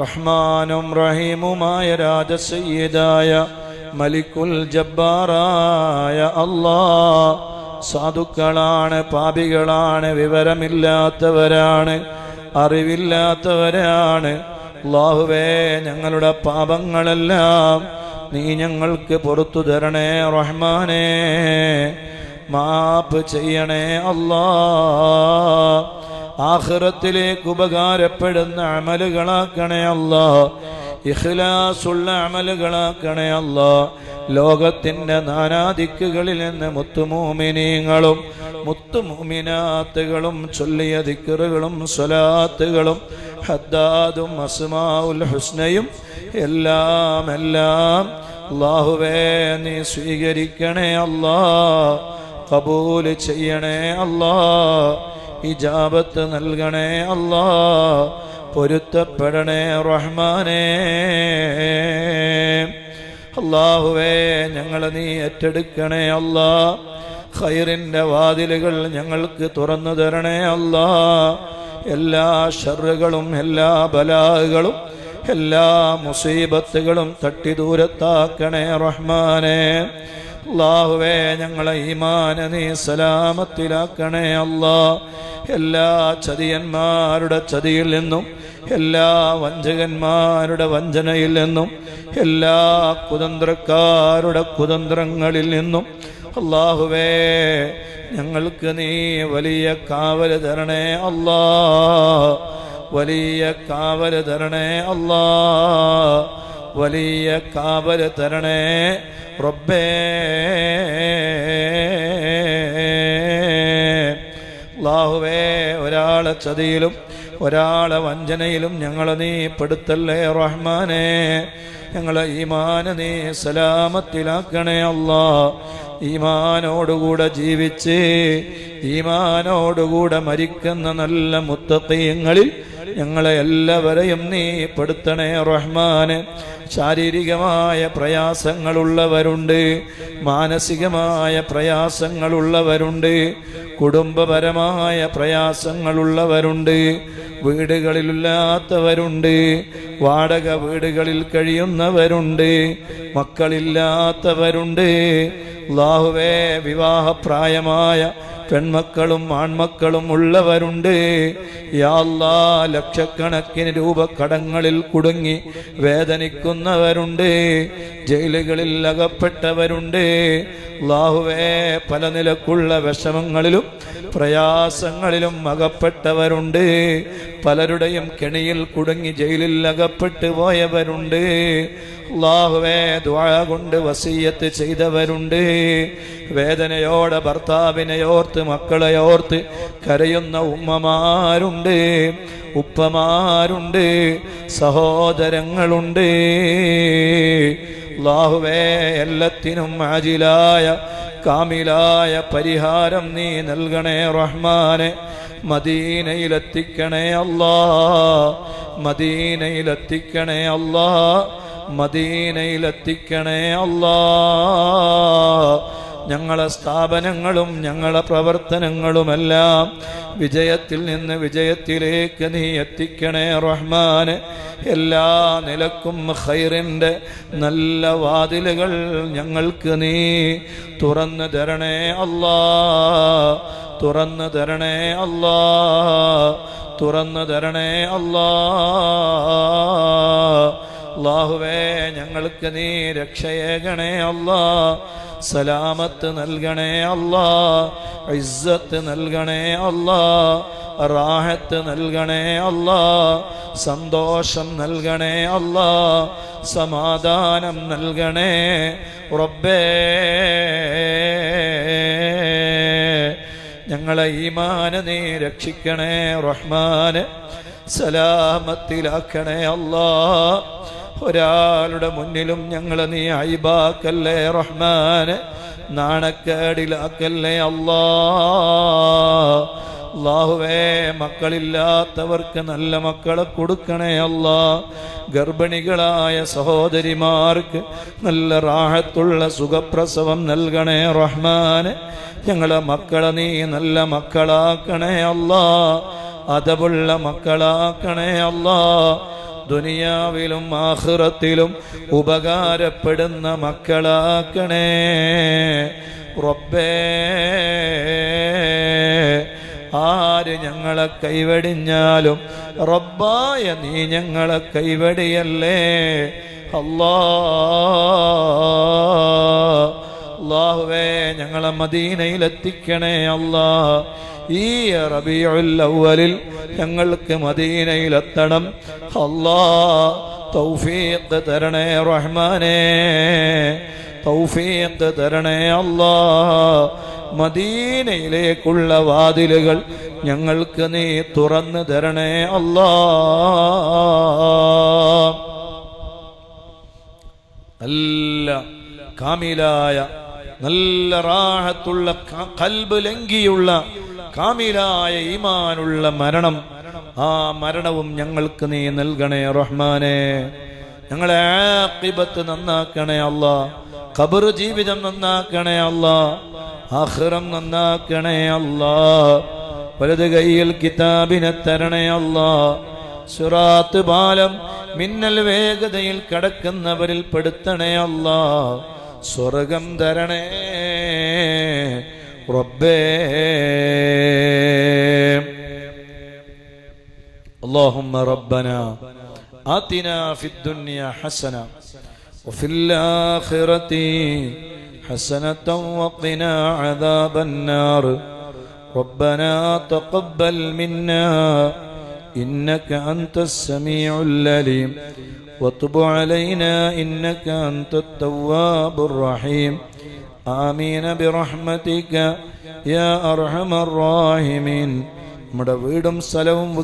റഹ്മാനും റഹീമുമായ രാജസയ്യിദായ മലിക്കുൽ ജബ്ബാറായ അല്ലാഹ്, സാധുക്കളാണ്, പാപികളാണ്, വിവരമില്ലാത്തവരാണ്, അറിവില്ലാത്തവരാണ്. അല്ലാഹുവേ, ഞങ്ങളുടെ പാപങ്ങളെല്ലാം നീ ഞങ്ങൾക്ക് പുറത്തു തരണേ റഹ്മാനേ, മാപ്പ് ചെയ്യണേ അല്ലാഹ്. ആഖിറത്തിലേക്ക് ഉപകാരപ്പെടുന്ന അമലുകളാക്കണേ അല്ലാഹ്, ഇഖ്ലാസുള്ള അമലുകളാക്കണേ അല്ലാഹ്. ലോകത്തിന്റെ നാനാദിക്കുകളിൽ നിന്ന് മുത്തുമൂമിനീങ്ങളും മുത്തുമൂമിനാത്തുകളും ചൊല്ലിയ ദിക്റുകളും സ്വലാത്തുകളും ഹദ്ദാദും അസ്മാഉൽ ഹുസ്നയും എല്ലാം അല്ലാഹുവേ നീ സ്വീകരിക്കണേ അല്ലാഹ്, ഖബൂൽ ചെയ്യണേ അല്ലാഹ്, ഇജാബത്ത് നൽകണേ അല്ലാഹ്, പൊരുത്തപ്പെടണേ റഹ്മാനേ. അല്ലാഹുവേ, ഞങ്ങളെ നീ ഏറ്റെടുക്കണേ അല്ലാഹ്, ഖൈറിന്റെ വാതിലുകൾ ഞങ്ങൾക്ക് തുറന്നു തരണേ അല്ലാഹ്. എല്ലാ ഷർറുകളും എല്ലാ ബലാകളും എല്ലാ മുസീബത്തുകളും തട്ടി ദൂരത്താക്കണേ റഹ്മാനേ. അല്ലാഹുവേ, ഞങ്ങളെ ഈമാൻ നീ സലാമത്തിലാക്കണേ അല്ലാഹ്. എല്ലാ ചതിയന്മാരുടെ ചതിയിൽ നിന്നും, എല്ലാ വഞ്ചകന്മാരുടെ വഞ്ചനയിൽ നിന്നും, എല്ലാ കുതന്ത്രക്കാരുടെ കുതന്ത്രങ്ങളിൽ നിന്നും അല്ലാഹുവേ ഞങ്ങൾക്ക് നീ വലിയ കാവല് തരണേ അല്ലാഹ്, വലിയ കാവല് തരണേ അല്ലാഹ്, വലിയ കാവല് തരണേ റബ്ബേ. അല്ലാഹുവേ, ഒരാളെ ചതിയിലും ഒരാളെ വഞ്ചനയിലും ഞങ്ങളെ നീ പെടുത്തല്ലേ റഹ്മാനേ. ഞങ്ങളെ ഈമാനെ നീ സലാമത്തിലാക്കണേ അല്ലാഹ്. ഈമാനോടുകൂടെ ജീവിച്ച് ഈമാനോടുകൂടെ മരിക്കുന്ന നല്ല മുത്തഖീങ്ങളിൽ ഞങ്ങളെ എല്ലാവരെയും നീ പെടുത്തണേ റഹ്മാനെ. ശാരീരികമായ പ്രയാസങ്ങളുള്ളവരുണ്ട്, മാനസികമായ പ്രയാസങ്ങളുള്ളവരുണ്ട്, കുടുംബപരമായ പ്രയാസങ്ങളുള്ളവരുണ്ട്, വീടുകളിലില്ലാത്തവരുണ്ട്, വാടക വീടുകളിൽ കഴിയുന്നവരുണ്ട്, മക്കളില്ലാത്തവരുണ്ട്. അല്ലാഹുവേ, വിവാഹപ്രായമായ പെൺമക്കളും ആൺമക്കളും ഉള്ളവരുണ്ട്. യാ അല്ലാഹ്, ലക്ഷക്കണക്കിന് രൂപ കടങ്ങളിൽ കുടുങ്ങി വേദനിക്കുന്നവരുണ്ട്, ജയിലുകളിൽ അകപ്പെട്ടവരുണ്ട്. അല്ലാഹുവേ, പല നിലക്കുള്ള വിഷമങ്ങളിലും പ്രയാസങ്ങളിലും അകപ്പെട്ടവരുണ്ട്. പലരുടെയും കെണിയിൽ കുടുങ്ങി ജയിലിൽ അകപ്പെട്ടു പോയവരുണ്ട്. അല്ലാഹുവേ, ദുആ കൊണ്ട് വസിയ്യത്ത് ചെയ്തവരുണ്ട്. വേദനയോടെ ഭർത്താവിനെ ഓർത്ത് മക്കളെ ഓർത്ത് കരയുന്ന ഉമ്മമാരുണ്ട്, ഉപ്പമാരുണ്ട്, സഹോദരങ്ങളുണ്ട്. അല്ലാഹുവേ, എല്ലാത്തിനും ആജിലായ കാമിലായ പരിഹാരം നീ നൽകണേ റഹ്മാനെ. മദീനയിലെത്തിക്കണേ അല്ലാഹ്, മദീനയിലെത്തിക്കണേ അല്ലാഹ്, മദീനയിലെത്തിക്കണേ അല്ലാഹ്. ഞങ്ങളെ സ്ഥാപനങ്ങളും ഞങ്ങളെ പ്രവർത്തനങ്ങളുമെല്ലാം വിജയത്തിൽ നിന്ന് വിജയത്തിലേക്ക് നീ എത്തിക്കണേ റഹ്മാനെ. എല്ലാ നിലക്കും ഖൈറിൻ്റെ നല്ല വാതിലുകൾ ഞങ്ങൾക്ക് നീ തുറന്നു തരണേ അല്ലാഹ്, തുറന്നു തരണേ അല്ലാഹ്, തുറന്നു തരണേ അല്ലാഹ്. അല്ലാഹുവേ, ഞങ്ങൾക്ക് നീ രക്ഷയേകണേ അല്ലാഹ്, സലാമത്ത് നൽകണേ അല്ലാഹ്, ഇസ്സത്ത് നൽകണേ അല്ലാഹ്, റാഹത്ത് നൽകണേ അല്ലാഹ്, സന്തോഷം നൽകണേ അല്ലാഹ്, സമാധാനം നൽകണേ റബ്ബേ. ഞങ്ങളെ ഈമാനെ നീ രക്ഷിക്കണേ റഹ്മാനെ, സലാമത്തിലാക്കണേ അല്ലാഹ്. ഒരാളുടെ മുന്നിലും ഞങ്ങളെ നീ ഐബാക്കല്ലേ റഹ്മാനെ, നാണക്കേടിലാക്കല്ലേ അല്ലാഹ്. അല്ലാഹുവേ, മക്കളില്ലാത്തവർക്ക് നല്ല മക്കളെ കൊടുക്കണേ അല്ലാഹ്. ഗർഭിണികളായ സഹോദരിമാർക്ക് നല്ല റാഹത്തുള്ള സുഖപ്രസവം നൽകണേ റഹ്മാനെ. ഞങ്ങളെ മക്കളെ നീ നല്ല മക്കളാക്കണേ അല്ലാഹ്. അതബുള്ള മക്കളാക്കണേ അല്ലാ. ദുനിയാവിലും ആഖിറത്തിലും ഉപകാരപ്പെടുന്ന മക്കളാക്കണേ റബ്ബേ. ആര് ഞങ്ങളെ കൈവടിഞ്ഞാലും റബ്ബായ നീ ഞങ്ങളെ കൈവടിയല്ലേ അല്ലാഹുവേ. ഞങ്ങളെ മദീനയിലെത്തിക്കണേ അല്ലാ. ഈ റബീഉൽ അവ്വലിൽ ഞങ്ങൾക്ക് മദീനയിലെത്തണം അല്ലാ. തൗഫീഖ് തരണേ റഹ്മാനേ, തൗഫീഖ് തരണേ അല്ലാ. മദീനയിലേക്കുള്ള വാതിലുകൾ ഞങ്ങൾക്ക് നീ തുറന്നു തരണേ അല്ലാ. നല്ല കാമിലായ നല്ല റാഹത്തുള്ള ഖൽബ് ലംഘിയുള്ള കാമിലായ ഈമാനുള്ള മരണം, ആ മരണവും ഞങ്ങൾക്ക് നീ നൽകണേ റഹ്മാനേ. ഞങ്ങളെ ആഖിബത്ത് നന്നാക്കണേ അല്ലാ. ഖബർ ജീവിതം നന്നാക്കണേ അല്ലാ. ആഖിറം നന്നാക്കണേ അല്ലാ. വലത് കൈയിൽ കിതാബിനെ തരണേ അല്ലാ. സിറാത്ത് പാലം മിന്നൽ വേഗതയിൽ കടക്കുന്നവരിൽ പെടുത്തണേ അല്ലാ. സ്വർഗം തരണേ റബ്ബേ. اللهم ربنا آتنا في الدنيا حسنة وفي الآخرة حسنة وقنا عذاب النار. ربنا تقبل منا إنك أنت السميع العليم وتب علينا إنك أنت التواب الرحيم. آمين برحمتك يا أرحم الراحمين. നമ്മുടെ വീടും സ്ഥലവും